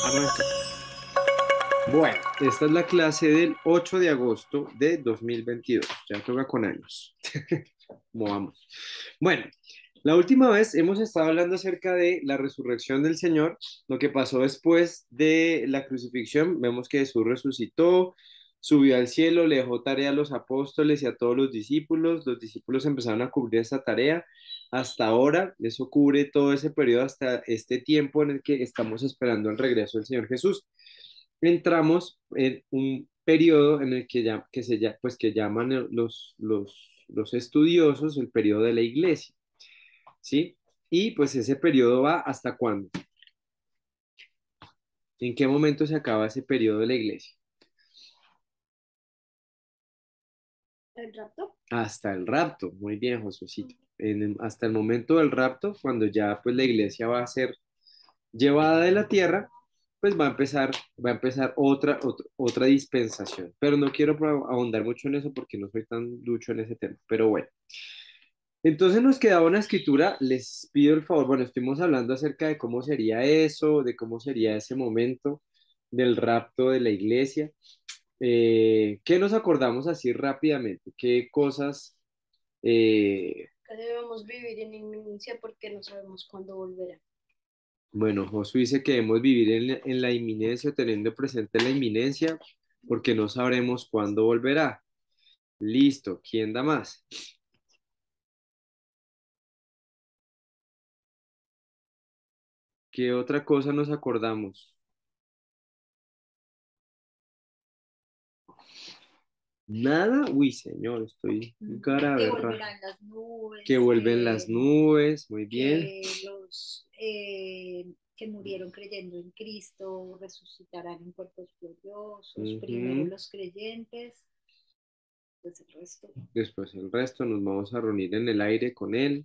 Arranca. Bueno, esta es la clase del 8 de agosto de 2022. Ya toca con años. ¿Cómo vamos? Bueno, la última vez hemos estado hablando acerca de la resurrección del Señor, lo que pasó después de la crucifixión. Vemos que Jesús resucitó, subió al cielo, le dejó tarea a los apóstoles y a todos los discípulos. Los discípulos empezaron a cubrir esta tarea. Hasta ahora, eso cubre todo ese periodo hasta este tiempo en el que estamos esperando el regreso del Señor Jesús. Entramos en un periodo en el que, pues, que llaman los estudiosos el periodo de la iglesia, ¿sí? Y pues ese periodo va hasta cuándo. ¿En qué momento se acaba ese periodo de la iglesia? ¿El rapto? Hasta el rapto, muy bien, Josuecito. Hasta el momento del rapto, cuando ya pues la iglesia va a ser llevada de la tierra, pues va a empezar otra dispensación. Pero no quiero ahondar mucho en eso porque no soy tan ducho en ese tema. Pero bueno, entonces nos quedaba una escritura. Les pido el favor, bueno, estuvimos hablando acerca de cómo sería eso, de cómo sería ese momento del rapto de la iglesia. ¿Qué nos acordamos así rápidamente? ¿Qué cosas? Que debemos vivir en inminencia porque no sabemos cuándo volverá. Bueno, Josué dice que debemos vivir en la inminencia, teniendo presente la inminencia, porque no sabremos cuándo volverá. Listo, ¿quién da más? ¿Qué otra cosa nos acordamos? Nada, uy, señor, estoy Que grave, volverán las nubes, que vuelven las nubes, muy bien. que los que murieron creyendo en Cristo resucitarán en cuerpos gloriosos, primero Ujú. los creyentes, pues el resto. Después el resto nos vamos a reunir en el aire con él,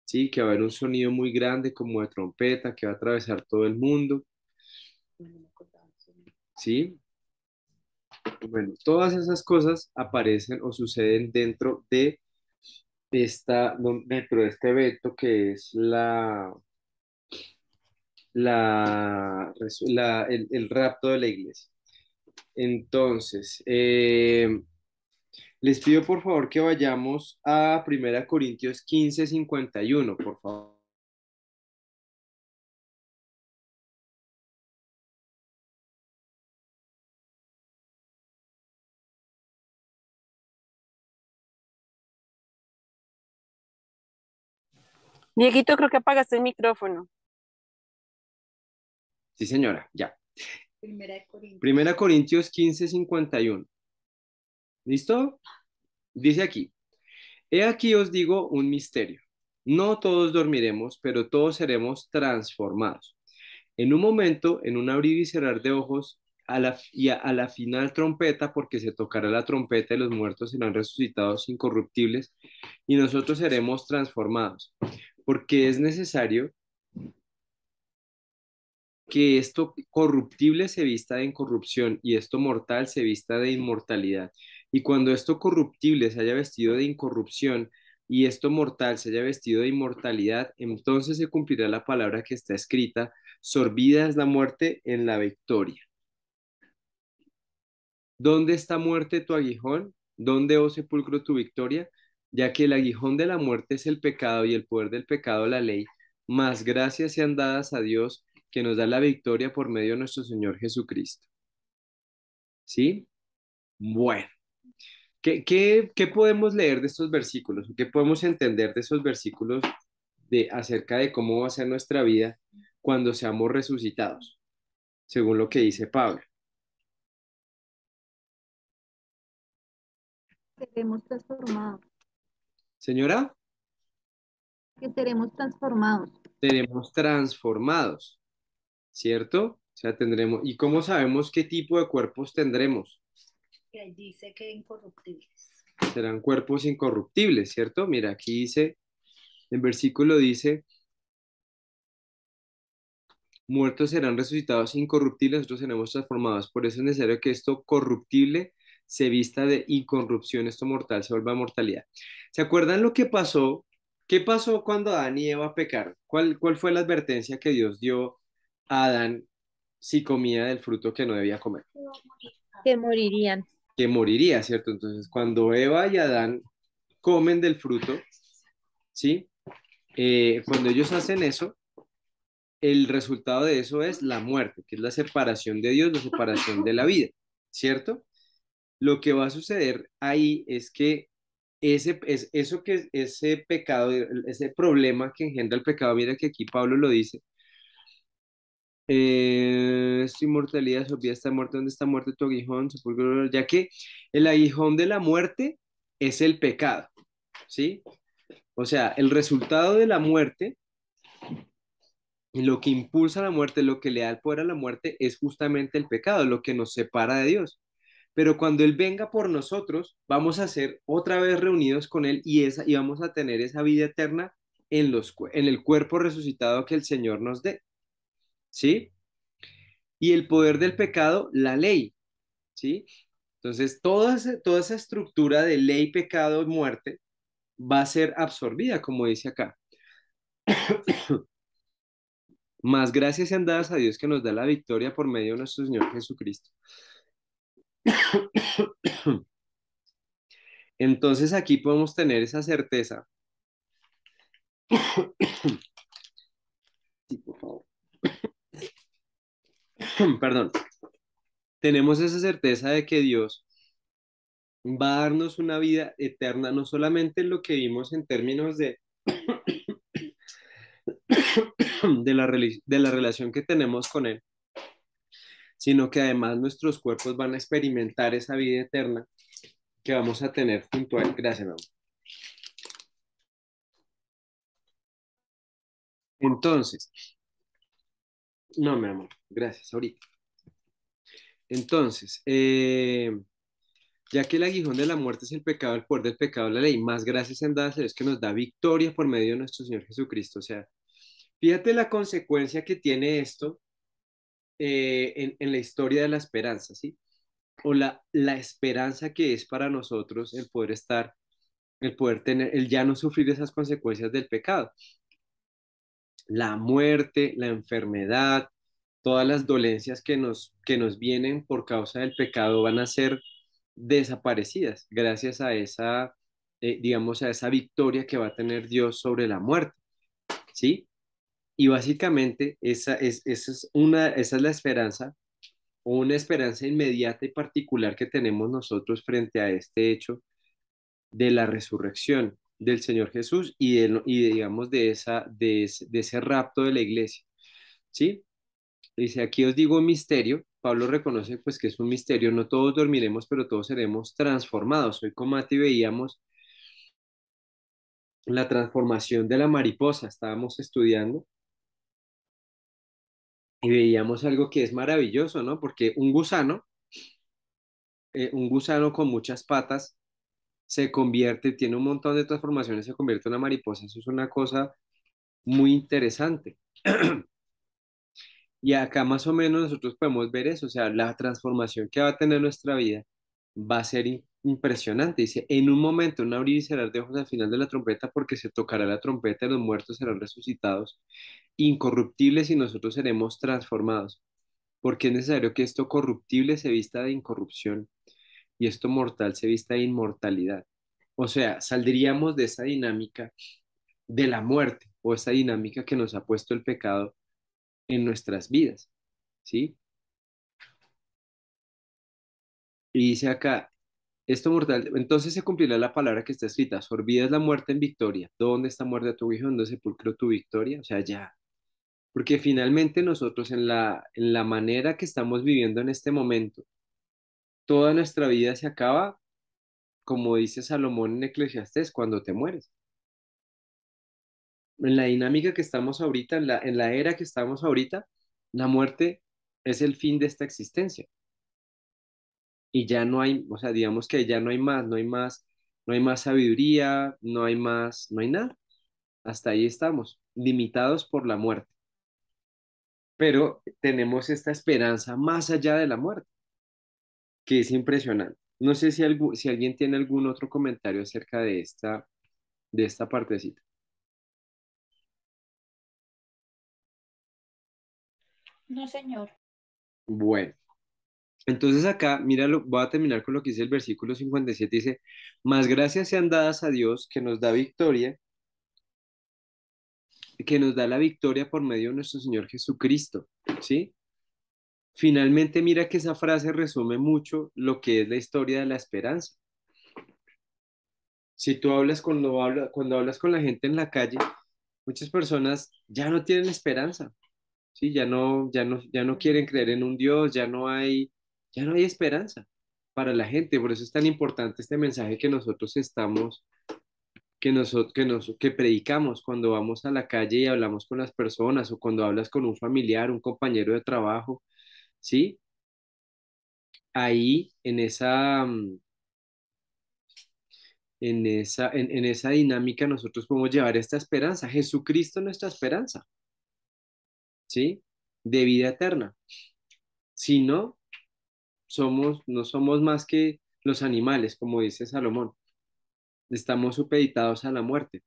sí, que va a haber un sonido muy grande como de trompeta que va a atravesar todo el mundo, No me acordaba de eso. sí. Bueno, todas esas cosas aparecen o suceden dentro de este evento que es el rapto de la iglesia. Entonces, les pido por favor que vayamos a 1 Corintios 15:51, por favor. Dieguito, creo que apagaste el micrófono. Sí, señora, ya. Primera de Corintios. 1 Corintios 15:51. ¿Listo? Dice aquí, he aquí os digo un misterio. No todos dormiremos, pero todos seremos transformados. En un momento, en un abrir y cerrar de ojos, a la final trompeta, porque se tocará la trompeta y los muertos serán resucitados incorruptibles y nosotros seremos transformados, porque es necesario que esto corruptible se vista de incorrupción y esto mortal se vista de inmortalidad. Y cuando esto corruptible se haya vestido de incorrupción y esto mortal se haya vestido de inmortalidad, entonces se cumplirá la palabra que está escrita: sorbida es la muerte en la victoria. ¿Dónde está muerte tu aguijón? ¿Dónde, oh sepulcro, tu victoria? Ya que el aguijón de la muerte es el pecado y el poder del pecado la ley, mas gracias sean dadas a Dios que nos da la victoria por medio de nuestro Señor Jesucristo. ¿Sí? Bueno, ¿qué podemos leer de estos versículos? ¿Qué podemos entender de esos versículos acerca de cómo va a ser nuestra vida cuando seamos resucitados, según lo que dice Pablo? Seremos transformados, Señora, que seremos transformados. seremos transformados, ¿cierto? O sea, tendremos, ¿y cómo sabemos qué tipo de cuerpos tendremos? Que ahí dice que incorruptibles. Serán cuerpos incorruptibles, ¿cierto? Mira, aquí dice, el versículo dice, muertos serán resucitados incorruptibles, nosotros seremos transformados. Por eso es necesario que esto corruptible se vista de incorrupción, esto mortal se vuelva mortalidad. ¿Se acuerdan lo que pasó ¿Qué pasó cuando Adán y Eva pecaron? ¿Cuál fue la advertencia que Dios dio a Adán si comía del fruto que no debía comer? Que morirían. Que moriría, ¿cierto? Entonces, cuando Eva y Adán comen del fruto, ¿sí? Cuando ellos hacen eso, el resultado de eso es la muerte, que es la separación de Dios, la separación de la vida, ¿cierto? Lo que va a suceder ahí es que ese pecado, ese problema que engendra el pecado, mira que aquí Pablo lo dice, su inmortalidad, su vida está muerta, ¿dónde está muerto tu aguijón? Sepulcro, ya que el aguijón de la muerte es el pecado, ¿sí? O sea, el resultado de la muerte, y lo que impulsa la muerte, lo que le da el poder a la muerte, es justamente el pecado, lo que nos separa de Dios. Pero cuando Él venga por nosotros, vamos a ser otra vez reunidos con Él y vamos a tener esa vida eterna en el cuerpo resucitado que el Señor nos dé, ¿sí? Y el poder del pecado, la ley, ¿sí? Entonces, toda esa estructura de ley, pecado, muerte va a ser absorbida, como dice acá. Más gracias sean dadas a Dios que nos da la victoria por medio de nuestro Señor Jesucristo. Entonces aquí podemos tener esa certeza. Sí, por favor. Perdón. Tenemos esa certeza de que Dios va a darnos una vida eterna, no solamente en lo que vimos en términos de la relación que tenemos con Él, sino que además nuestros cuerpos van a experimentar esa vida eterna que vamos a tener junto a Él. Gracias, mi amor. Entonces, no, mi amor, gracias, ahorita. Entonces, ya que el aguijón de la muerte es el pecado, el poder del pecado, la ley, más gracias en dadas a Dios que nos da victoria por medio de nuestro Señor Jesucristo. O sea, fíjate la consecuencia que tiene esto en la historia de la esperanza, ¿sí? O la esperanza que es para nosotros el poder estar, el poder tener, el ya no sufrir esas consecuencias del pecado. La muerte, la enfermedad, todas las dolencias que nos vienen por causa del pecado van a ser desaparecidas gracias a esa, digamos, a esa victoria que va a tener Dios sobre la muerte, ¿sí? Y básicamente esa es la esperanza o una esperanza inmediata y particular que tenemos nosotros frente a este hecho de la resurrección del Señor Jesús digamos, de ese rapto de la iglesia, ¿sí? Dice, aquí os digo un misterio. Pablo reconoce pues que es un misterio, no todos dormiremos, pero todos seremos transformados. Hoy con Mati veíamos la transformación de la mariposa, estábamos estudiando y veíamos algo que es maravilloso, ¿no? Porque un gusano con muchas patas se convierte, tiene un montón de transformaciones, se convierte en una mariposa. Eso es una cosa muy interesante. Y acá más o menos nosotros podemos ver eso, o sea, la transformación que va a tener nuestra vida va a ser impresionante. Dice, en un momento, un abrir y cerrar de ojos al final de la trompeta, porque se tocará la trompeta y los muertos serán resucitados, incorruptibles y nosotros seremos transformados, porque es necesario que esto corruptible se vista de incorrupción y esto mortal se vista de inmortalidad. O sea, saldríamos de esa dinámica de la muerte o esa dinámica que nos ha puesto el pecado en nuestras vidas, ¿sí? Y dice acá, esto mortal, entonces se cumplirá la palabra que está escrita, sorbida es la muerte en victoria. ¿Dónde está muerta tu hijo? ¿Dónde sepulcro tu victoria? O sea, ya. Porque finalmente nosotros en la manera que estamos viviendo en este momento, toda nuestra vida se acaba, como dice Salomón en Eclesiastés, cuando te mueres. En la dinámica que estamos ahorita, en la era que estamos ahorita, la muerte es el fin de esta existencia. Y ya no hay, o sea, digamos que ya no hay más, no hay más, no hay más sabiduría, no hay más, no hay nada. Hasta ahí estamos, limitados por la muerte. Pero tenemos esta esperanza más allá de la muerte, que es impresionante. No sé si alguien tiene algún otro comentario acerca de esta partecita. No, señor. Bueno, entonces acá, míralo, voy a terminar con lo que dice el versículo 57, dice, más gracias sean dadas a Dios que nos da victoria, que nos da la victoria por medio de nuestro Señor Jesucristo, ¿sí? Finalmente, mira que esa frase resume mucho lo que es la historia de la esperanza. Si tú hablas cuando hablas con la gente en la calle, muchas personas ya no tienen esperanza, ¿sí? Ya no quieren creer en un Dios, ya no hay esperanza para la gente. Por eso es tan importante este mensaje que nosotros que predicamos cuando vamos a la calle y hablamos con las personas o cuando hablas con un familiar, un compañero de trabajo, ¿sí? Ahí en esa dinámica nosotros podemos llevar esta esperanza. Jesucristo es nuestra esperanza, ¿sí? De vida eterna. Si no, no somos más que los animales, como dice Salomón. Estamos supeditados a la muerte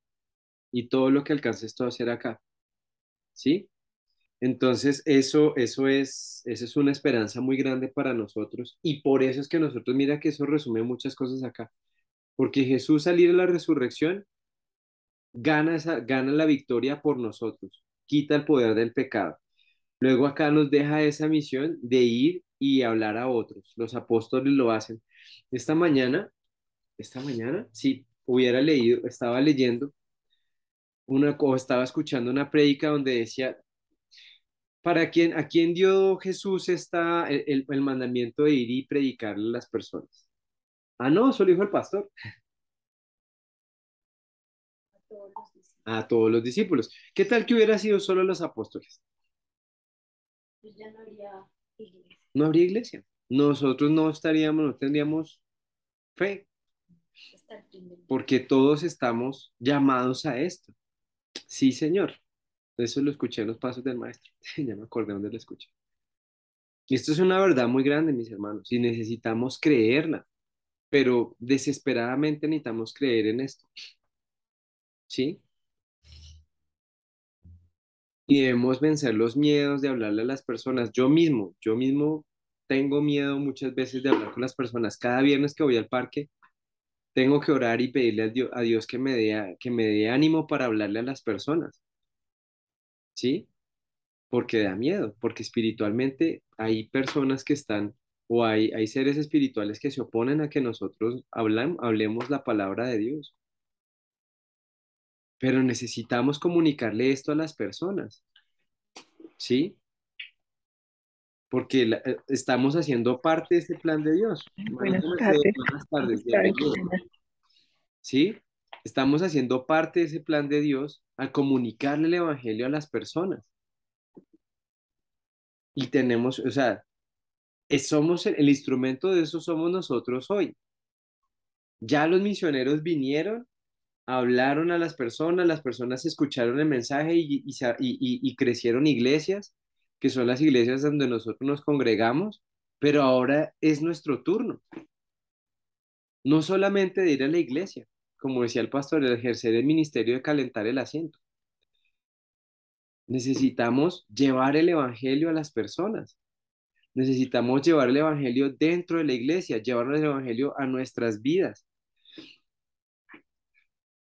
y todo lo que alcances tú a hacer acá, ¿sí? Entonces, eso es una esperanza muy grande para nosotros y por eso es que nosotros, mira que eso resume muchas cosas acá, porque Jesús salir a la resurrección gana la victoria por nosotros, quita el poder del pecado. Luego acá nos deja esa misión de ir y hablar a otros. Los apóstoles lo hacen. Esta mañana, sí, estaba leyendo o estaba escuchando una prédica donde decía, ¿a quién dio Jesús el mandamiento de ir y predicarle a las personas? Ah, no, eso lo dijo el pastor, A todos los discípulos. a todos los discípulos. ¿Qué tal que hubiera sido solo los apóstoles? Pues ya no habría iglesia. No habría iglesia. Nosotros no tendríamos fe, Hasta el fin del mundo. porque todos estamos llamados a esto. Sí, Señor. Eso lo escuché en los pasos del maestro. Ya me acordé dónde lo escuché. Y esto es una verdad muy grande, mis hermanos, y necesitamos creerla, pero desesperadamente necesitamos creer en esto, ¿sí? Y debemos vencer los miedos de hablarle a las personas. Yo mismo tengo miedo muchas veces de hablar con las personas. Cada viernes que voy al parque, tengo que orar y pedirle a Dios que me dé ánimo para hablarle a las personas, ¿sí? Porque da miedo, porque espiritualmente hay personas que están, o hay seres espirituales que se oponen a que nosotros hablemos la palabra de Dios. Pero necesitamos comunicarle esto a las personas, ¿sí? Porque estamos haciendo parte de ese plan de Dios. Buenas María Mercedes, tardes. buenas ¿Cómo tardes, estás? bienvenido. ¿Sí? Estamos haciendo parte de ese plan de Dios al comunicarle el evangelio a las personas. Y tenemos, o sea, somos el instrumento de eso somos nosotros hoy. Ya los misioneros vinieron, hablaron a las personas escucharon el mensaje y crecieron iglesias, que son las iglesias donde nosotros nos congregamos, pero ahora es nuestro turno, no solamente de ir a la iglesia, como decía el pastor, de ejercer el ministerio de calentar el asiento. Necesitamos llevar el evangelio a las personas. Necesitamos llevar el evangelio dentro de la iglesia, llevar el evangelio a nuestras vidas.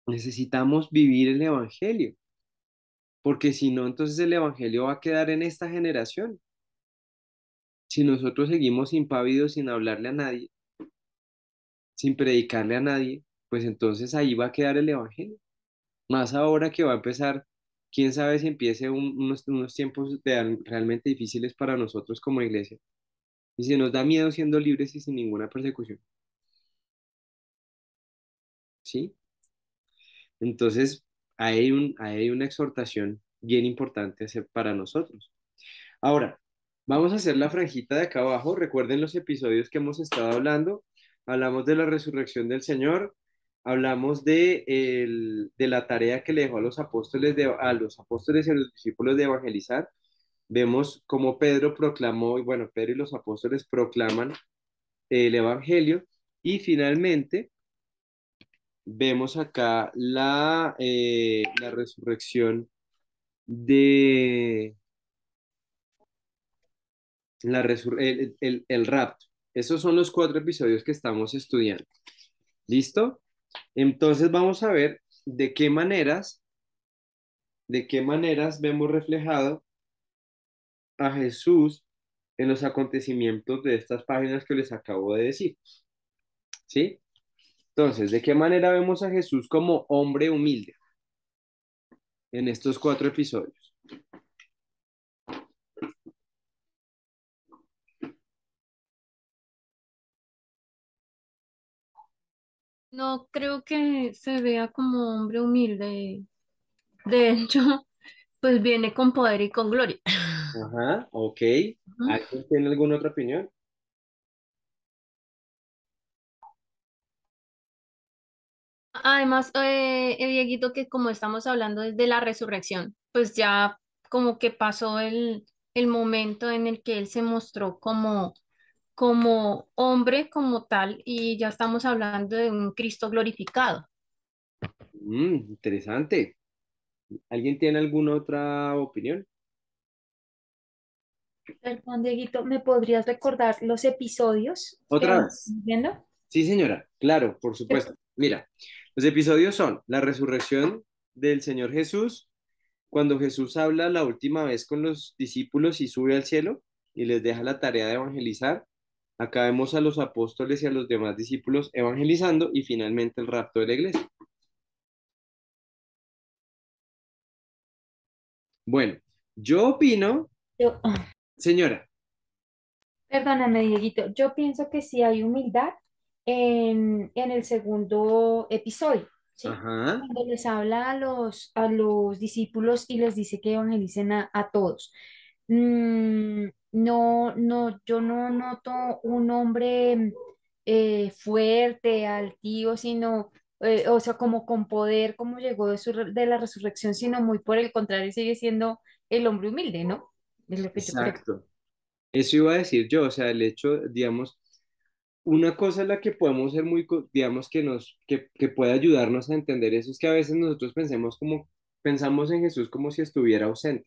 Necesitamos vivir el evangelio, porque si no, entonces el evangelio va a quedar en esta generación. Si nosotros seguimos impávidos sin hablarle a nadie, sin predicarle a nadie, pues entonces ahí va a quedar el evangelio. Más ahora que va a empezar, quién sabe si empiece unos tiempos realmente difíciles para nosotros como iglesia. Y si nos da miedo siendo libres y sin ninguna persecución, ¿sí? Entonces, ahí hay una exhortación bien importante para nosotros. Ahora, vamos a hacer la franjita de acá abajo. Recuerden los episodios que hemos estado hablando. Hablamos de la resurrección del Señor, hablamos de la tarea que le dejó a los apóstoles y a los discípulos de evangelizar. Vemos cómo Pedro proclamó, y bueno, Pedro y los apóstoles proclaman el evangelio. Y finalmente, vemos acá la resurrección de, el rapto. Esos son los 4 episodios que estamos estudiando. ¿Listo? Entonces vamos a ver de qué maneras vemos reflejado a Jesús en los acontecimientos de estas páginas que les acabo de decir. ¿Sí? Entonces, ¿de qué manera vemos a Jesús como hombre humilde en estos 4 episodios? No creo que se vea como hombre humilde. De hecho, pues viene con poder y con gloria. Ajá, ok. Ujú. ¿Alguien tiene alguna otra opinión? Además, Dieguito, que como estamos hablando desde la resurrección, pues ya como que pasó el momento en el que él se mostró como hombre, como tal, y ya estamos hablando de un Cristo glorificado. Interesante. ¿Alguien tiene alguna otra opinión? Perdón, Dieguito, ¿me podrías recordar los episodios que Otra estamos vez. viendo? Sí, señora, claro, por supuesto. Mira, los episodios son la resurrección del Señor Jesús, cuando Jesús habla la última vez con los discípulos y sube al cielo y les deja la tarea de evangelizar. Acá vemos a los apóstoles y a los demás discípulos evangelizando y finalmente el rapto de la iglesia. Bueno, yo opino, Yo, señora, perdóname, Dieguito, yo pienso que sí hay humildad en el segundo episodio, ¿sí? ajá, Cuando les habla a los discípulos y les dice que evangelicen a todos. No, no, yo no noto un hombre fuerte, altivo, sino, o sea, como con poder, como llegó de la resurrección, sino muy por el contrario, sigue siendo el hombre humilde, ¿no? Es lo que yo creo. exacto. Eso iba a decir yo, o sea, el hecho, digamos, una cosa en la que podemos ser muy, digamos, que puede ayudarnos a entender eso es que a veces nosotros pensamos en Jesús como si estuviera ausente,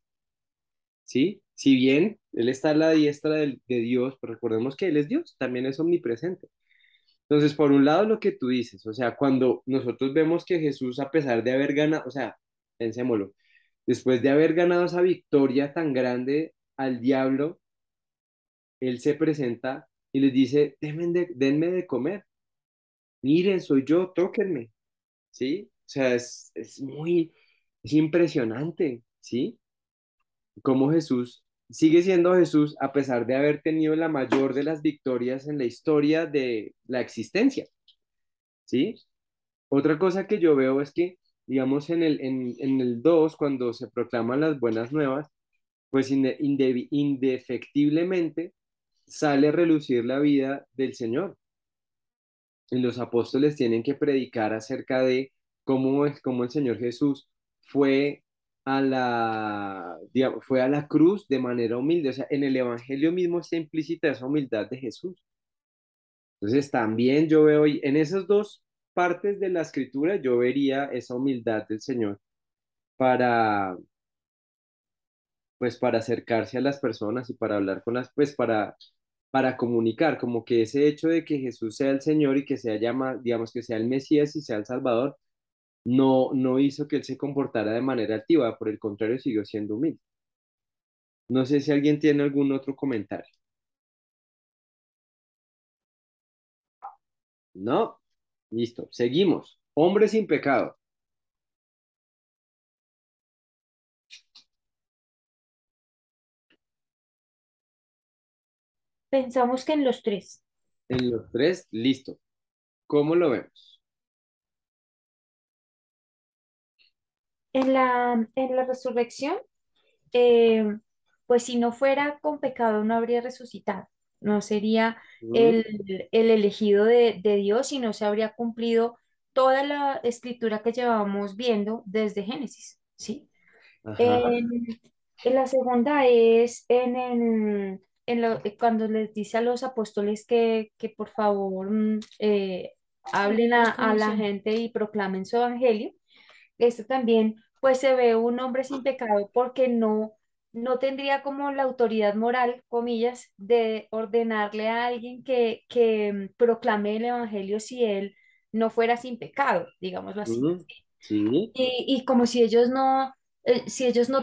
¿sí? Si bien Él está a la diestra de Dios, pero recordemos que Él es Dios, también es omnipresente. Entonces, por un lado, lo que tú dices, o sea, cuando nosotros vemos que Jesús, a pesar de haber ganado, o sea, pensémoslo, después de haber ganado esa victoria tan grande al diablo, Él se presenta y les dice, denme de comer, miren, soy yo, tóquenme, ¿sí? O sea, es impresionante, ¿sí? Cómo Jesús sigue siendo Jesús a pesar de haber tenido la mayor de las victorias en la historia de la existencia, ¿sí? Otra cosa que yo veo es que, digamos, en el 2 cuando se proclaman las buenas nuevas, pues indefectiblemente sale a relucir la vida del Señor. Y los apóstoles tienen que predicar acerca de cómo el Señor Jesús fue fue a la cruz de manera humilde. O sea, en el Evangelio mismo está implícita esa humildad de Jesús. Entonces, también yo veo, en esas dos partes de la escritura, yo vería esa humildad del Señor para, pues, para acercarse a las personas y para hablar con pues, para comunicar, como que ese hecho de que Jesús sea el Señor y que sea digamos, que sea el Mesías y sea el Salvador, no hizo que él se comportara de manera altiva, por el contrario, siguió siendo humilde. No sé si alguien tiene algún otro comentario. No, listo, seguimos. Hombre sin pecado. Pensamos que en los tres. En los 3, listo. ¿Cómo lo vemos? En la resurrección, eh, pues si no fuera con pecado no habría resucitado, no sería ¿Mm? el elegido de Dios y no se habría cumplido toda la escritura que llevamos viendo desde Génesis, ¿sí? Ajá. En, en la segunda es cuando les dice a los apóstoles que por favor hablen a la gente y proclamen su evangelio. Esto también, pues se ve un hombre sin pecado porque no tendría como la autoridad moral, comillas, de ordenarle a alguien que proclame el evangelio si él no fuera sin pecado, digámoslo así. Mm, sí. Y como si ellos no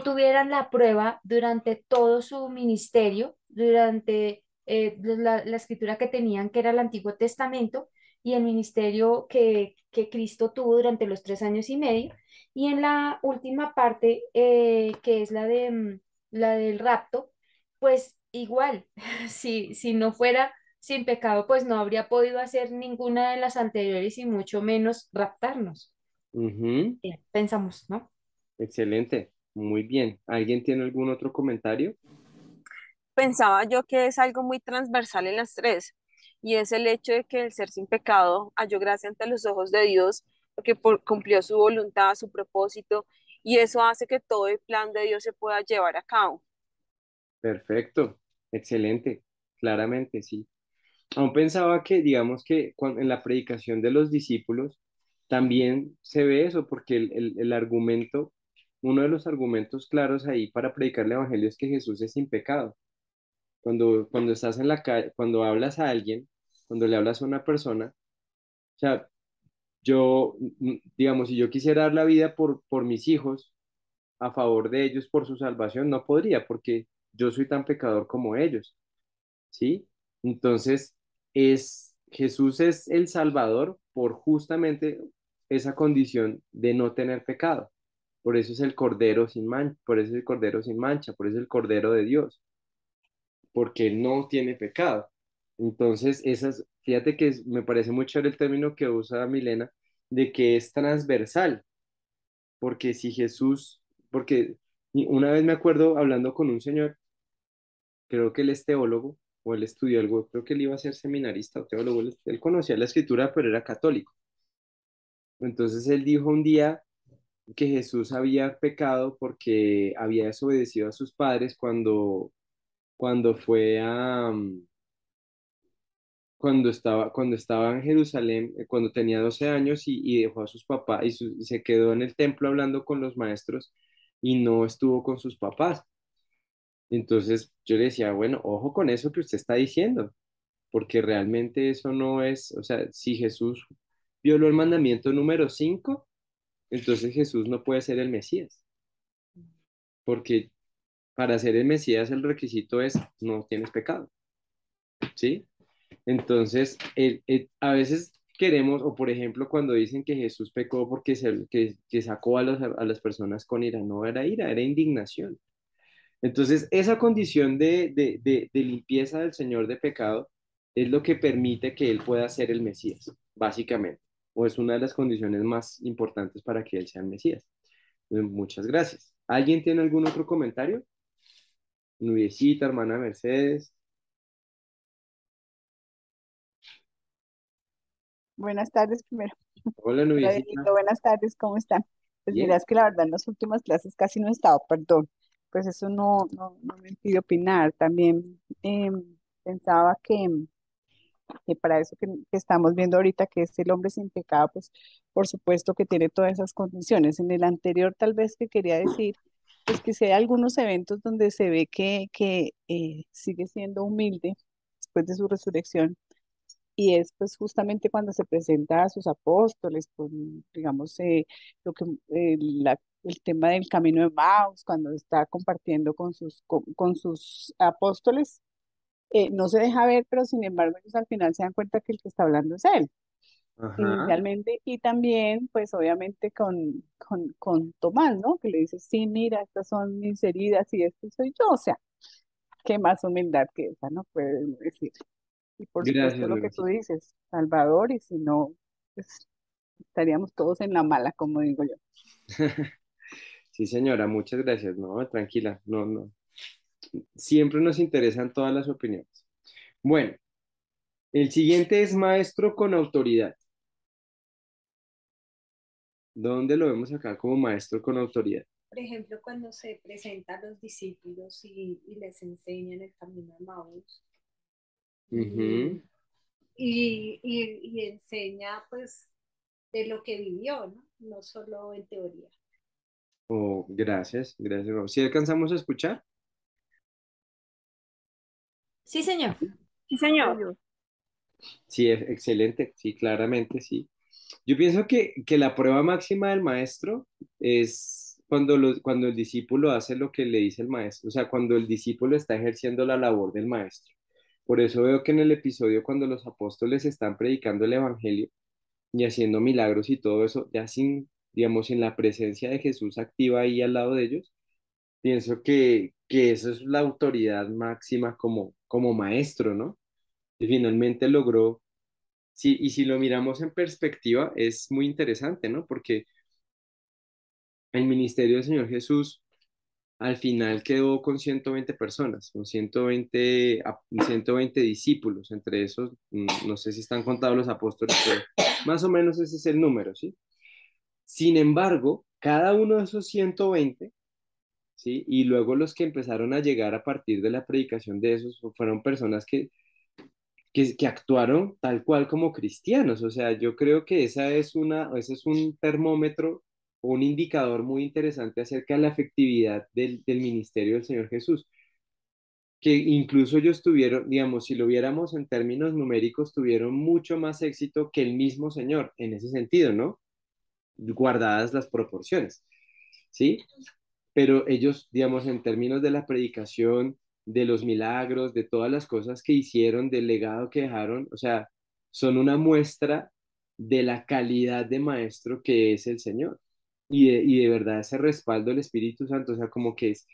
tuvieran la prueba durante todo su ministerio, durante la escritura que tenían, que era el Antiguo Testamento, y el ministerio que Cristo tuvo durante los 3 años y medio, y en la última parte, que es la del rapto, pues igual, si no fuera sin pecado, pues no habría podido hacer ninguna de las anteriores y mucho menos raptarnos. Ujú, Pensamos, ¿no? excelente, muy bien. ¿Alguien tiene algún otro comentario? Pensaba yo que es algo muy transversal en las tres, y es el hecho de que el ser sin pecado halló gracia ante los ojos de Dios, porque cumplió su voluntad, su propósito, y eso hace que todo el plan de Dios se pueda llevar a cabo. Perfecto, excelente, claramente, sí. Aún pensaba que, digamos que en la predicación de los discípulos también se ve eso, porque el argumento, uno de los argumentos claros ahí para predicar el evangelio es que Jesús es sin pecado. Cuando estás en la calle, cuando hablas a alguien, cuando le hablas a una persona, o sea, digamos, si yo quisiera dar la vida por mis hijos, a favor de ellos, por su salvación, no podría, porque yo soy tan pecador como ellos. ¿Sí? Entonces, Jesús es el Salvador por justamente esa condición de no tener pecado. Por eso es el Cordero sin mancha, por eso es el Cordero sin mancha, por eso es el Cordero de Dios, porque no tiene pecado. Entonces, fíjate que me parece muy chévere el término que usa Milena, de que es transversal, porque si Jesús, porque una vez me acuerdo hablando con un señor, creo que él es teólogo, o él estudió algo, creo que él iba a ser seminarista o teólogo, él conocía la escritura, pero era católico. Entonces él dijo un día que Jesús había pecado porque había desobedecido a sus padres cuando fue cuando estaba en Jerusalén, cuando tenía 12 años y dejó a sus papás y se quedó en el templo hablando con los maestros y no estuvo con sus papás. Entonces yo le decía, bueno, ojo con eso que usted está diciendo, porque realmente eso no es, o sea, si Jesús violó el mandamiento número 5, entonces Jesús no puede ser el Mesías, porque para ser el Mesías el requisito es no tienes pecado, ¿sí? Entonces, a veces queremos, o por ejemplo, cuando dicen que Jesús pecó porque que sacó a las personas con ira, no era ira, era indignación. Entonces, esa condición de limpieza del Señor de pecado es lo que permite que Él pueda ser el Mesías, básicamente, o es una de las condiciones más importantes para que Él sea el Mesías. Muchas gracias. ¿Alguien tiene algún otro comentario? Nubiecita, hermana Mercedes. Buenas tardes primero. Hola, Hola, Nubiecita. Dieguito, buenas tardes, ¿cómo están? Pues mira, Bien. es que la verdad en las últimas clases casi no he estado, perdón. Pues eso no me impide opinar. También pensaba que para eso que estamos viendo ahorita, que es el hombre sin pecado, pues por supuesto que tiene todas esas condiciones. En el anterior tal vez que quería decir, pues que si hay algunos eventos donde se ve que sigue siendo humilde después de su resurrección y es pues justamente cuando se presenta a sus apóstoles, con, digamos, lo que, el tema del camino de Maús, cuando está compartiendo con sus apóstoles, no se deja ver, pero sin embargo ellos al final se dan cuenta que el que está hablando es él, Ajá. inicialmente, y también pues obviamente con Tomás, ¿no? Que le dice, sí, mira, estas son mis heridas y este soy yo, o sea, qué más humildad que esa, ¿no? Puede decir. Y por supuesto Gracias, lo que tú Nubiecita. dices, Salvador, y si no, pues estaríamos todos en la mala, como digo yo. Sí, señora, muchas gracias. No, tranquila, no, no. Siempre nos interesan todas las opiniones. Bueno, el siguiente es maestro con autoridad. ¿Dónde lo vemos acá como maestro con autoridad? Por ejemplo, cuando se presenta a los discípulos y les enseñan el camino de Maús Ujú. y enseña pues de lo que vivió, ¿no? No solo en teoría. Oh, gracias, gracias. ¿Sí alcanzamos a escuchar? Sí, señor. Sí, Soy señor. yo. Sí, es excelente, sí, claramente, sí. Yo pienso que la prueba máxima del maestro es cuando el discípulo hace lo que le dice el maestro, o sea, cuando el discípulo está ejerciendo la labor del maestro. Por eso veo que en el episodio cuando los apóstoles están predicando el evangelio y haciendo milagros y todo eso, ya sin, digamos, sin la presencia de Jesús activa ahí al lado de ellos, pienso que eso es la autoridad máxima como maestro, ¿no? Y finalmente logró. Sí, y si lo miramos en perspectiva, es muy interesante, ¿no? Porque el ministerio del Señor Jesús al final quedó con 120 personas, con 120 discípulos. Entre esos, no sé si están contados los apóstoles, pero más o menos ese es el número, ¿sí? Sin embargo, cada uno de esos 120, ¿sí? Y luego los que empezaron a llegar a partir de la predicación de esos fueron personas que actuaron tal cual como cristianos. O sea, yo creo que ese es un termómetro, un indicador muy interesante acerca de la efectividad del ministerio del Señor Jesús, que incluso ellos tuvieron, digamos, si lo viéramos en términos numéricos, tuvieron mucho más éxito que el mismo Señor, en ese sentido, ¿no? Guardadas las proporciones, ¿sí? Pero ellos, digamos, en términos de la predicación, de los milagros, de todas las cosas que hicieron, del legado que dejaron, o sea, son una muestra de la calidad de maestro que es el Señor. Y de verdad ese respaldo del Espíritu Santo, o sea, como que es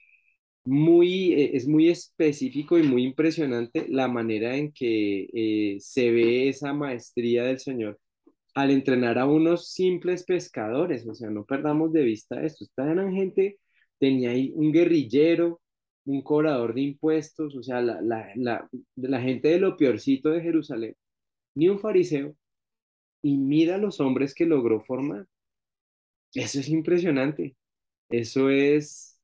muy específico y muy impresionante la manera en que se ve esa maestría del Señor al entrenar a unos simples pescadores, o sea, no perdamos de vista esto. Esta eran gente, tenía ahí un guerrillero, un cobrador de impuestos, o sea, la gente de lo peorcito de Jerusalén, ni un fariseo, y mira los hombres que logró formar. Eso es impresionante. Eso es,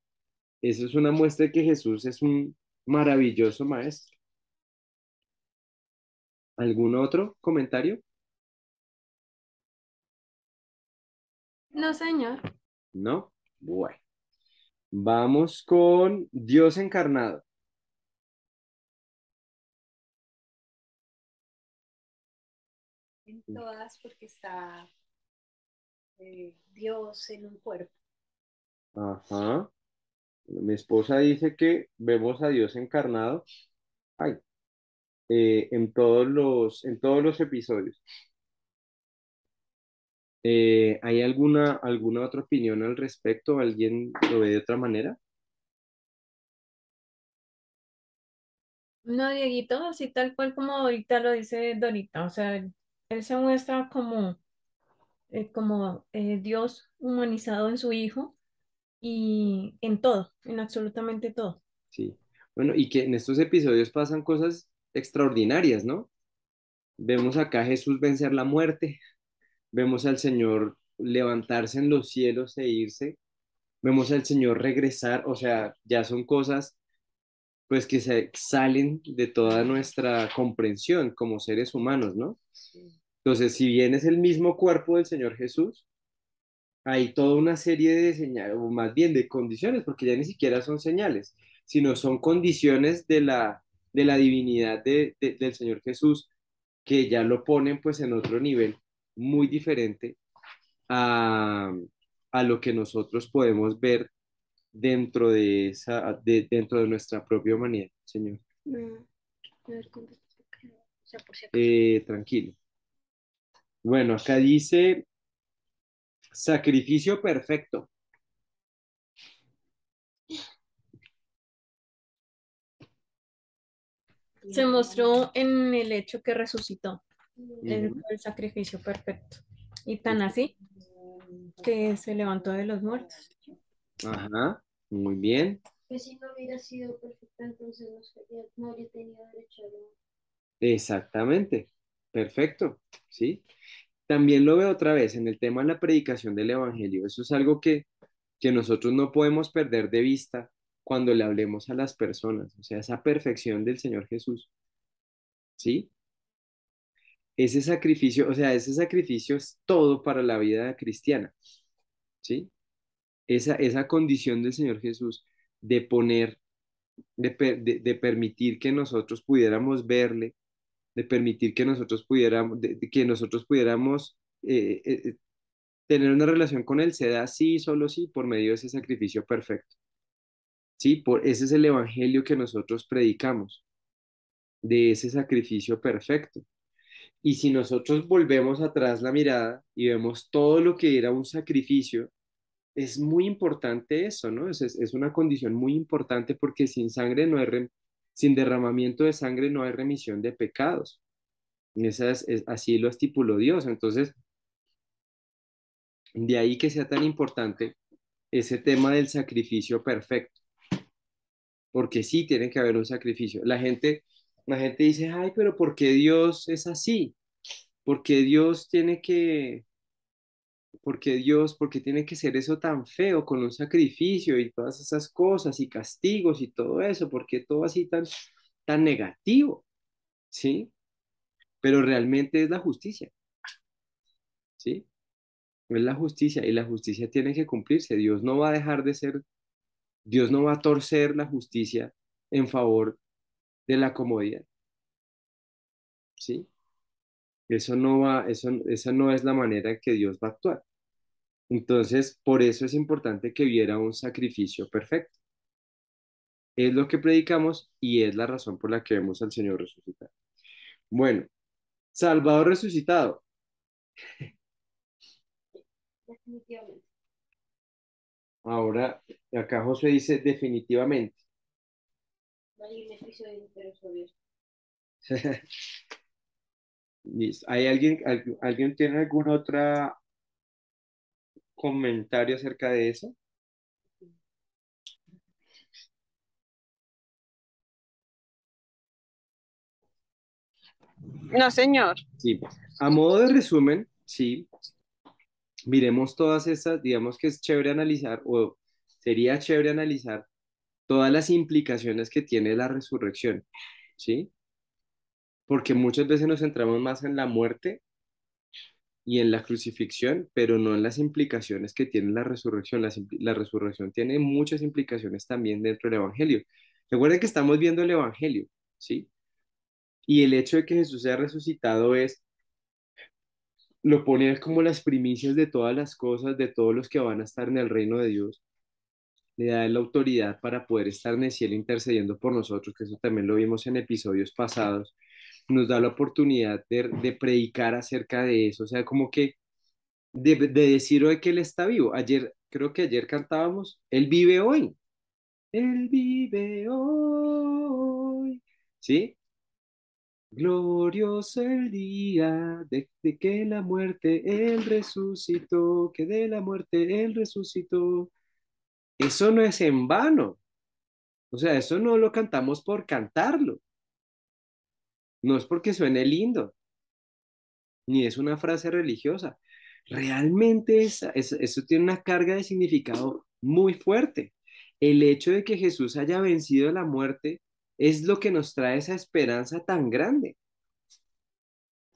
eso es una muestra de que Jesús es un maravilloso maestro. ¿Algún otro comentario? No, señor. ¿No? Bueno, vamos con Dios encarnado. En todas porque está Dios en un cuerpo. Ajá. Mi esposa dice que vemos a Dios encarnado, ay, en todos los episodios. ¿Hay alguna otra opinión al respecto? ¿Alguien lo ve de otra manera? No, Dieguito, así tal cual como ahorita lo dice Dorita, o sea, él se muestra como Dios humanizado en su hijo y en todo, en absolutamente todo. Sí. Bueno, y que en estos episodios pasan cosas extraordinarias, ¿no? Vemos acá a Jesús vencer la muerte, vemos al Señor levantarse en los cielos e irse, vemos al Señor regresar, o sea, ya son cosas pues que se salen de toda nuestra comprensión como seres humanos, ¿no? Entonces, si bien es el mismo cuerpo del Señor Jesús, hay toda una serie de señales, o más bien de condiciones, porque ya ni siquiera son señales, sino son condiciones de la divinidad del Señor Jesús que ya lo ponen pues en otro nivel muy diferente a, a lo que nosotros podemos ver dentro de nuestra propia humanidad, Señor. No, a ver, contesta, o sea, por si acaso. Tranquilo. Bueno, acá dice sacrificio perfecto. Se mostró en el hecho que resucitó, él Ujú. fue el sacrificio perfecto. Y tan así que se levantó de los muertos. Ajá, muy bien. Que si no hubiera sido perfecta, entonces no habría tenido derecho a Exactamente. Perfecto. ¿Sí? También lo veo otra vez en el tema de la predicación del Evangelio. Eso es algo que nosotros no podemos perder de vista cuando le hablemos a las personas. O sea, esa perfección del Señor Jesús. ¿Sí? Ese sacrificio, o sea, ese sacrificio es todo para la vida cristiana. ¿Sí? Esa condición del Señor Jesús de poner de permitir que nosotros pudiéramos verle, de permitir que nosotros pudiéramos, de que nosotros pudiéramos tener una relación con Él, se da así, solo sí, por medio de ese sacrificio perfecto. Sí, ese es el evangelio que nosotros predicamos, de ese sacrificio perfecto. Y si nosotros volvemos atrás la mirada y vemos todo lo que era un sacrificio, es muy importante eso, ¿no? Es una condición muy importante porque sin sangre no hay sin derramamiento de sangre no hay remisión de pecados. Así lo estipuló Dios. Entonces, de ahí que sea tan importante ese tema del sacrificio perfecto, porque sí tiene que haber un sacrificio. La gente dice, ay, pero ¿por qué Dios es así? ¿Por qué Dios tiene que, por qué tiene que ser eso tan feo con un sacrificio y todas esas cosas y castigos y todo eso? ¿Por qué todo así tan negativo? ¿Sí? Pero realmente es la justicia, ¿sí? Es la justicia y la justicia tiene que cumplirse. Dios no va a dejar de ser, Dios no va a torcer la justicia en favor de la comodidad, ¿sí? Eso no va, esa no es la manera en que Dios va a actuar. Entonces, por eso es importante que hubiera un sacrificio perfecto. Es lo que predicamos y es la razón por la que vemos al Señor resucitar. Bueno, Salvador resucitado. Definitivamente. Ahora, acá Josué dice definitivamente. Hay un episodio entero sobre eso. Listo. ¿Hay alguien tiene algún otro comentario acerca de eso? No, señor. Sí. A modo de resumen, sí, miremos todas estas, digamos que es chévere analizar, o sería chévere analizar todas las implicaciones que tiene la resurrección, ¿sí? Porque muchas veces nos centramos más en la muerte y en la crucifixión, pero no en las implicaciones que tiene la resurrección. La resurrección tiene muchas implicaciones también dentro del Evangelio. Recuerden que estamos viendo el Evangelio, ¿sí? Y el hecho de que Jesús sea resucitado lo pone como las primicias de todas las cosas, de todos los que van a estar en el reino de Dios. Le da la autoridad para poder estar en el cielo intercediendo por nosotros, que eso también lo vimos en episodios pasados. Nos da la oportunidad de predicar acerca de eso, o sea, como que de decir hoy que Él está vivo. Creo que ayer cantábamos, Él vive hoy, Él vive hoy, ¿sí? Glorioso el día de que la muerte Él resucitó, que de la muerte Él resucitó. Eso no es en vano. O sea, eso no lo cantamos por cantarlo, no es porque suene lindo, ni es una frase religiosa. Realmente eso tiene una carga de significado muy fuerte. El hecho de que Jesús haya vencido la muerte es lo que nos trae esa esperanza tan grande.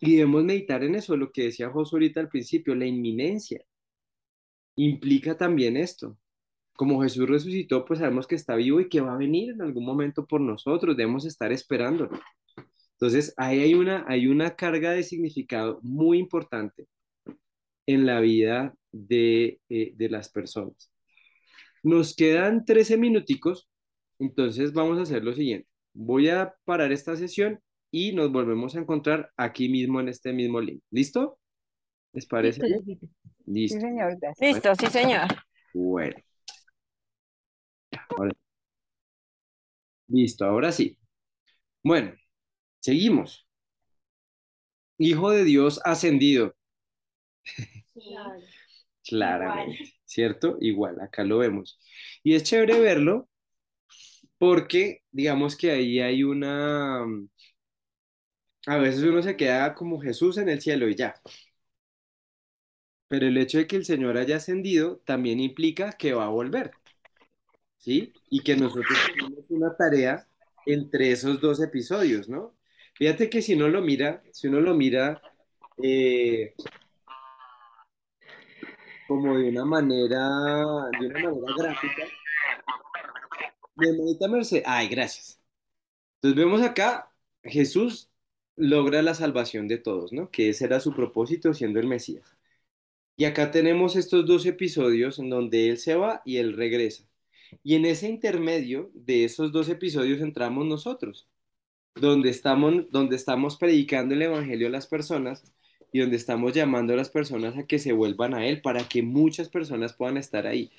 Y debemos meditar en eso, lo que decía Josué ahorita al principio, la inminencia. Implica también esto. Como Jesús resucitó, pues sabemos que está vivo y que va a venir en algún momento por nosotros, debemos estar esperándolo. Entonces, ahí hay una carga de significado muy importante en la vida de las personas. Nos quedan 13 minuticos, entonces vamos a hacer lo siguiente. Voy a parar esta sesión y nos volvemos a encontrar aquí mismo en este mismo link. ¿Listo? ¿Les parece Listo, bien? Dieguito. Sí, Listo. señor, gracias. Listo, sí, señor. Bueno, ahora- listo, ahora sí. Bueno, seguimos. Hijo de Dios ascendido, Claro. claramente, ¿cierto? Igual, acá lo vemos. Y es chévere verlo porque digamos que ahí hay a veces uno se queda como Jesús en el cielo y ya, pero el hecho de que el Señor haya ascendido también implica que va a volver, ¿sí? Y que nosotros tenemos una tarea entre esos dos episodios, ¿no? Fíjate que si uno lo mira eh, como de una manera gráfica, Mi hermanita Mercedes, ay, gracias. Entonces vemos acá, Jesús logra la salvación de todos, ¿no? Que ese era su propósito siendo el Mesías. Y acá tenemos estos dos episodios en donde él se va y él regresa. Y en ese intermedio de esos dos episodios entramos nosotros, donde estamos predicando el Evangelio a las personas y donde estamos llamando a las personas a que se vuelvan a Él para que muchas personas puedan estar ahí.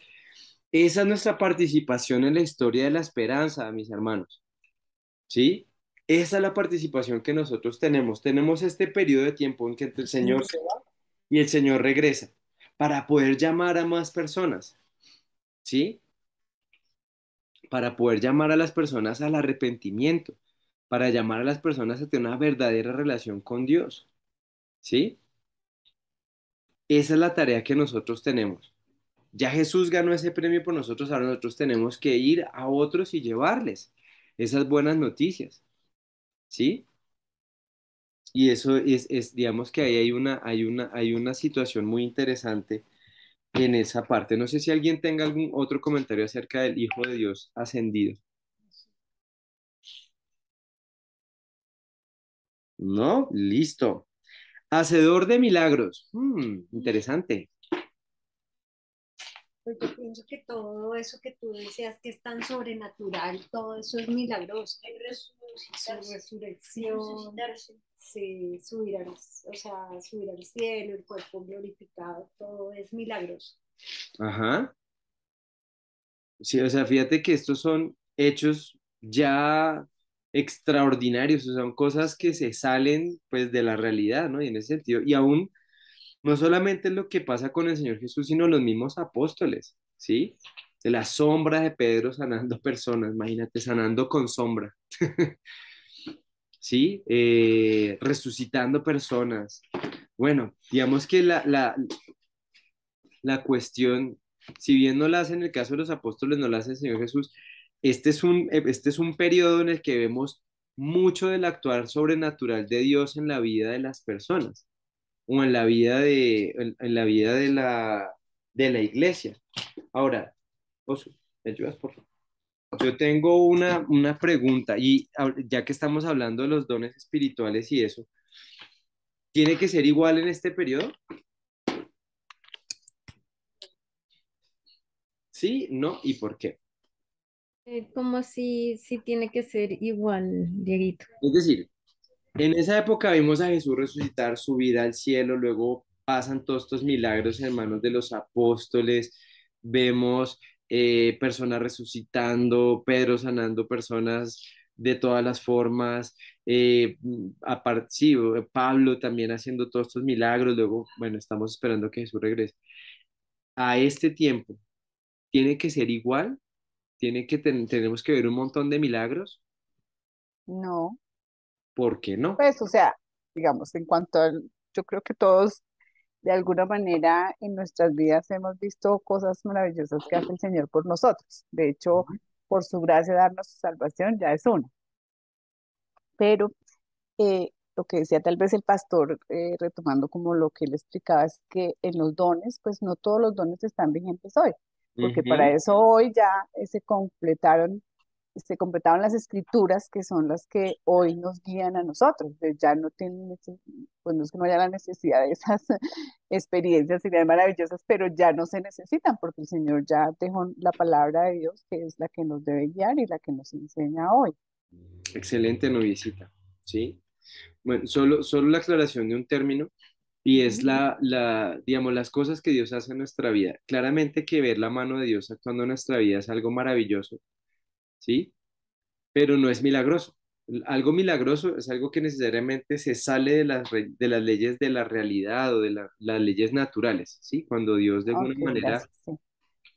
Esa es nuestra participación en la historia de la esperanza, mis hermanos, ¿sí? Esa es la participación que nosotros tenemos. Tenemos este periodo de tiempo en que el Señor se va y el Señor regresa para poder llamar a más personas, ¿sí? Para poder llamar a las personas al arrepentimiento, para llamar a las personas a tener una verdadera relación con Dios, ¿sí? Esa es la tarea que nosotros tenemos. Ya Jesús ganó ese premio por nosotros, ahora nosotros tenemos que ir a otros y llevarles esas buenas noticias, ¿sí? Y eso digamos que ahí hay una situación muy interesante en esa parte. No sé si alguien tenga algún otro comentario acerca del Hijo de Dios ascendido. ¿No? Listo. Hacedor de milagros. Interesante. Pues yo pienso que todo eso que tú decías que es tan sobrenatural, todo eso es milagroso. Su resurrección, sí, subir al cielo, el cuerpo glorificado, todo es milagroso. Ajá. Sí, o sea, fíjate que estos son hechos ya extraordinarios, o sea, son cosas que se salen pues de la realidad, ¿no? Y en ese sentido, y aún no solamente es lo que pasa con el Señor Jesús, sino los mismos apóstoles, ¿sí? De la sombra de Pedro sanando personas, imagínate, sanando con sombra, ¿sí? Resucitando personas. Bueno, digamos que la cuestión, si bien no la hace en el caso de los apóstoles, no la hace el Señor Jesús, este es un periodo en el que vemos mucho del actuar sobrenatural de Dios en la vida de las personas o en la vida de la iglesia. Ahora, Oso, ¿me ayudas, por favor? Yo tengo una pregunta y ya que estamos hablando de los dones espirituales y eso, ¿tiene que ser igual en este periodo? ¿Sí? ¿No? ¿Y por qué? Como si tiene que ser igual, Dieguito. Es decir, en esa época vimos a Jesús resucitar, subir al cielo, luego pasan todos estos milagros en manos de los apóstoles, vemos personas resucitando, Pedro sanando personas de todas las formas, sí, Pablo también haciendo todos estos milagros, luego, bueno, estamos esperando que Jesús regrese. A este tiempo, ¿tiene que ser igual? ¿Tenemos que ver un montón de milagros? No, ¿Por qué no? pues, o sea, digamos, en cuanto al, yo creo que todos de alguna manera en nuestras vidas hemos visto cosas maravillosas que hace el Señor por nosotros. De hecho, por su gracia darnos su salvación ya es una. Pero lo que decía tal vez el pastor, retomando como lo que él explicaba, es que en los dones, pues no todos los dones están vigentes hoy, porque para Ujú. eso hoy ya se completaron las escrituras que son las que hoy nos guían a nosotros. Ya no tienen, pues no es que no haya la necesidad de esas experiencias, serían maravillosas, pero ya no se necesitan porque el Señor ya dejó la palabra de Dios, que es la que nos debe guiar y la que nos enseña hoy. Excelente noviecita, ¿sí? Bueno, solo la aclaración de un término y es digamos, las cosas que Dios hace en nuestra vida. Claramente que ver la mano de Dios actuando en nuestra vida es algo maravilloso, ¿sí? Pero no es milagroso. Algo milagroso es algo que necesariamente se sale de las leyes de la realidad o de las leyes naturales, ¿sí? Cuando Dios de alguna Ok, manera gracias. Sí.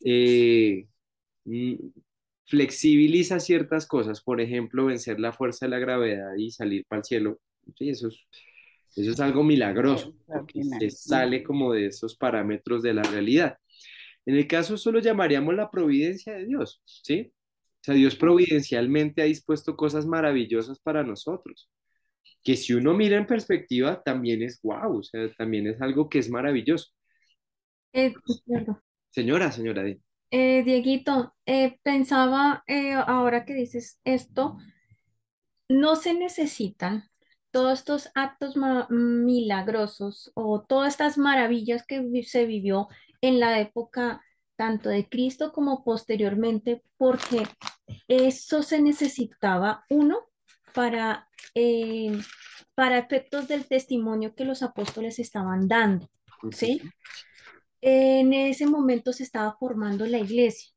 eh, mm, flexibiliza ciertas cosas, por ejemplo, vencer la fuerza de la gravedad y salir para el cielo. Sí, eso es algo milagroso, porque se Extraordinario. sale como de esos parámetros de la realidad. En el caso solo llamaríamos la providencia de Dios, ¿sí? O sea, Dios providencialmente ha dispuesto cosas maravillosas para nosotros, que si uno mira en perspectiva también es wow, o sea, también es algo que es maravilloso. Perdón. Señora, Di. Dieguito, pensaba ahora que dices esto, no se necesitan todos estos actos milagrosos o todas estas maravillas que se vivió en la época tanto de Cristo como posteriormente, porque eso se necesitaba uno para, eh, para efectos del testimonio que los apóstoles estaban dando, ¿sí? Ujú. En ese momento se estaba formando la iglesia.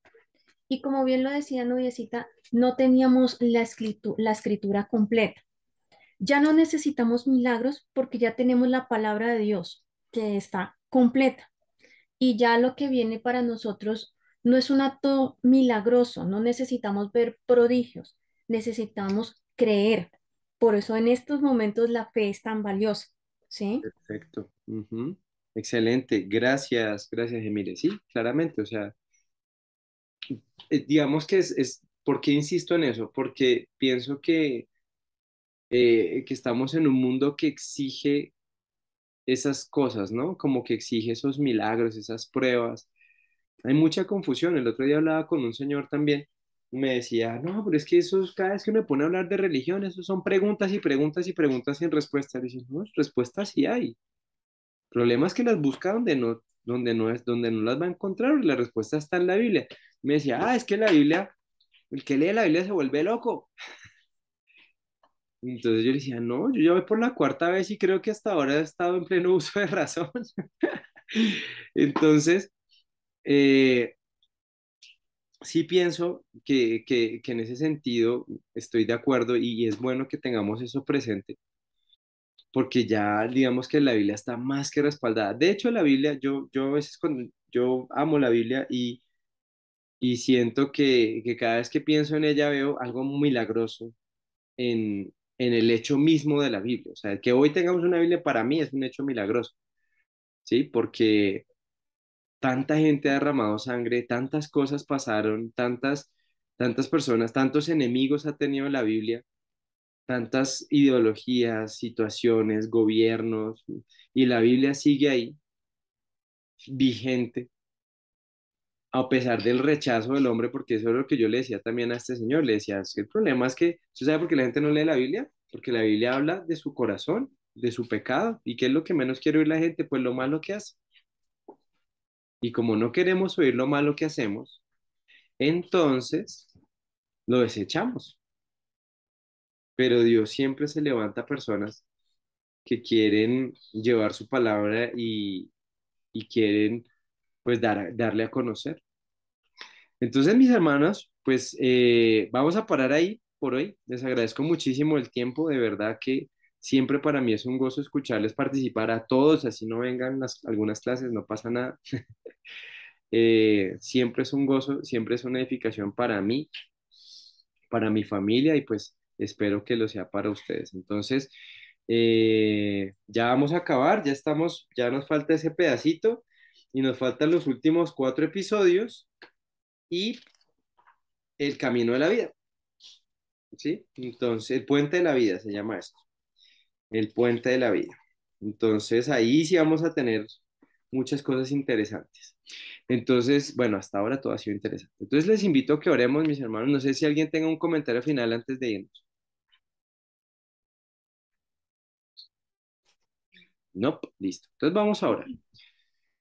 Y como bien lo decía Noviecita, no teníamos la escritura completa. Ya no necesitamos milagros porque ya tenemos la palabra de Dios que está completa. Y ya lo que viene para nosotros no es un acto milagroso, no necesitamos ver prodigios, necesitamos creer. Por eso en estos momentos la fe es tan valiosa, ¿sí? Perfecto. Ujú. Excelente. Gracias, gracias, Emile. Sí, claramente. O sea, digamos que ¿por qué insisto en eso? Porque pienso que estamos en un mundo que exige esas cosas, ¿no? Como que exige esos milagros, esas pruebas. Hay mucha confusión. El otro día hablaba con un señor también y me decía, no, pero es que eso, cada vez que me pone a hablar de religión, eso son preguntas y preguntas y preguntas sin respuesta. Le dije, no, respuestas sí hay. El problema es que las busca donde no las va a encontrar. La respuesta está en la Biblia. Me decía, es que la Biblia, el que lee la Biblia se vuelve loco. Entonces yo le decía, no, yo ya voy por la cuarta vez y creo que hasta ahora he estado en pleno uso de razón. Entonces, eh, sí pienso que en ese sentido estoy de acuerdo y es bueno que tengamos eso presente, porque ya digamos que la Biblia está más que respaldada. De hecho, la Biblia, yo a veces cuando yo amo la Biblia y siento que cada vez que pienso en ella veo algo milagroso en el hecho mismo de la Biblia. O sea, que hoy tengamos una Biblia para mí es un hecho milagroso, ¿sí? Porque tanta gente ha derramado sangre, tantas cosas pasaron, tantas personas, tantos enemigos ha tenido la Biblia, tantas ideologías, situaciones, gobiernos, y la Biblia sigue ahí, vigente, a pesar del rechazo del hombre, porque eso es lo que yo le decía también a este señor, le decía, "Es que el problema es que, ¿usted sabe por qué la gente no lee la Biblia? Porque la Biblia habla de su corazón, de su pecado, y ¿qué es lo que menos quiere oír la gente? Pues lo malo que hace. Y como no queremos oír lo malo que hacemos, entonces lo desechamos. Pero Dios siempre se levanta personas que quieren llevar su palabra y quieren pues darle a conocer. Entonces, mis hermanos, pues vamos a parar ahí por hoy. Les agradezco muchísimo el tiempo, de verdad que siempre para mí es un gozo escucharles participar a todos, así no vengan algunas clases, no pasa nada. Siempre es un gozo, siempre es una edificación para mí, para mi familia y pues espero que lo sea para ustedes. Entonces, ya vamos a acabar, ya estamos, ya nos falta ese pedacito y nos faltan los últimos 4 episodios y el camino de la vida, ¿sí? Entonces, el puente de la vida se llama esto, el puente de la vida. Entonces, ahí sí vamos a tener muchas cosas interesantes. Entonces, bueno, hasta ahora todo ha sido interesante. Entonces, les invito a que oremos, mis hermanos. No sé si alguien tenga un comentario final antes de irnos. No, listo. Entonces, vamos a orar.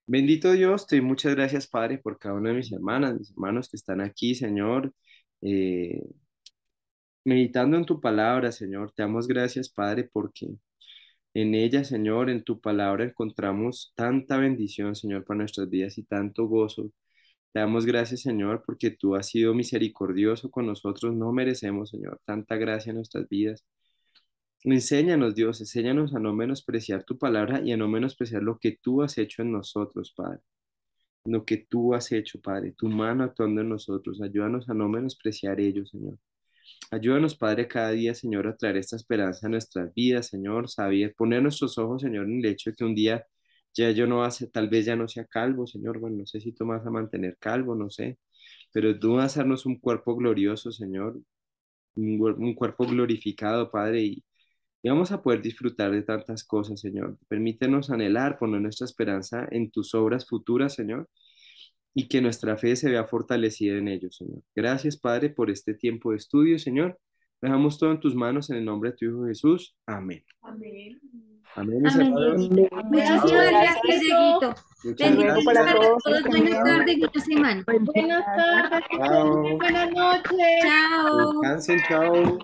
Bendito Dios, te doy muchas gracias, Padre, por cada una de mis hermanas, mis hermanos que están aquí, Señor, eh, meditando en tu palabra, Señor. Te damos gracias, Padre, porque en ella, Señor, en tu palabra encontramos tanta bendición, Señor, para nuestras vidas y tanto gozo. Te damos gracias, Señor, porque tú has sido misericordioso con nosotros. No merecemos, Señor, tanta gracia en nuestras vidas. Enséñanos, Dios, enséñanos a no menospreciar tu palabra y a no menospreciar lo que tú has hecho en nosotros, Padre. Lo que tú has hecho, Padre, tu mano actuando en nosotros. Ayúdanos a no menospreciar ello, Señor. Ayúdanos, Padre, cada día, Señor, a traer esta esperanza a nuestras vidas, Señor, saber, poner nuestros ojos, Señor, en el hecho de que un día ya yo no hace, tal vez ya no sea calvo, Señor. Bueno, no sé si tú me vas a mantener calvo, no sé, pero tú vas a darnos un cuerpo glorioso, Señor, un cuerpo glorificado, Padre, y vamos a poder disfrutar de tantas cosas, Señor. Permítenos anhelar, poner nuestra esperanza en tus obras futuras, Señor, y que nuestra fe se vea fortalecida en ellos, Señor. Gracias, Padre, por este tiempo de estudio, Señor. Dejamos todo en tus manos en el nombre de tu Hijo Jesús. Amén. Amén. Amén, mis Amén, hermanos. Dieguito. Muchísimas gracias, Dieguito. Muchas Hasta luego gracias. Bendiciones para para todos, que todos. estén Buenas bien. tardes, buena semana. Buenas tardes, que tengan Chao. buenas noches. Chao. Descansen, chao.